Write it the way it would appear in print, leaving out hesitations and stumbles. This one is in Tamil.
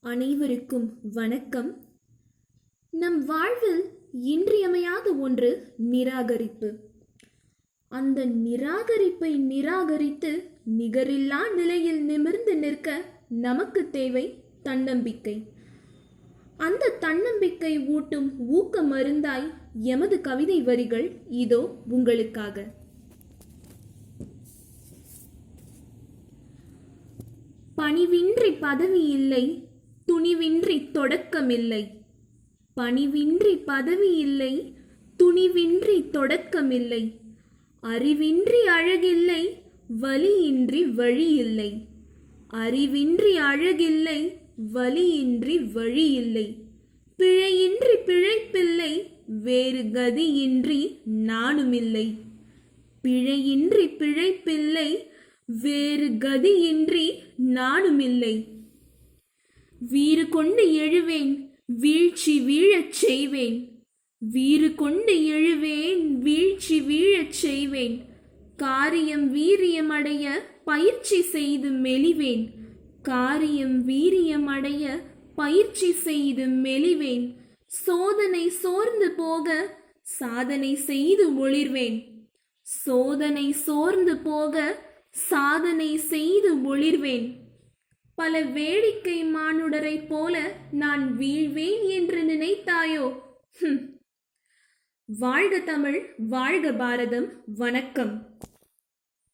அனைவருக்கும் வணக்கம். நம் வாழ்வில் இன்றியமையாத ஒன்று நிராகரிப்பு. அந்த நிராகரிப்பை நிராகரித்து நிகரில்லா நிலையில் நிமிர்ந்து நிற்க நமக்கு தேவை தன்னம்பிக்கை. அந்த தன்னம்பிக்கை ஊட்டும் ஊக்க மருந்தாய் எமது கவிதை வரிகள் இதோ உங்களுக்காக. பணிவின்றி பதவி இல்லை, துணிவின்றி தொடக்கமில்லை. பணிவின்றி பதவி இல்லை, துணிவின்றி தொடக்கமில்லை. அறிவின்றி அழகில்லை, வலியின்றி வழி இல்லை. அறிவின்றி அழகில்லை, வலியின்றி வழி இல்லை. பிழையின்றி பிழைப்பில்லை, வேறு கதியின்றி நானுமில்லை. பிழையின்றி பிழைப்பில்லை, வேறு கதியின்றி நானுமில்லை. வீறு கொண்டு எழுவேன், வீழ்ச்சி வீழச் செய்வேன். வீறு கொண்டு எழுவேன், வீழ்ச்சி வீழச் செய்வேன். காரியம் வீரியம் அடைய பயிற்சி செய்து மெலிவேன். காரியம் வீரியம் அடைய பயிற்சி செய்து மெலிவேன். சோதனை சோர்ந்து போக சாதனை செய்து ஒளிர்வேன். சோதனை சோர்ந்து போக சாதனை செய்து ஒளிர்வேன். பல வேடிக்கை மானுடரை போல நான் வீழ்வேன் என்று நினைத்தாயோ? வாழ்க தமிழ், வாழ்க பாரதம். வணக்கம்.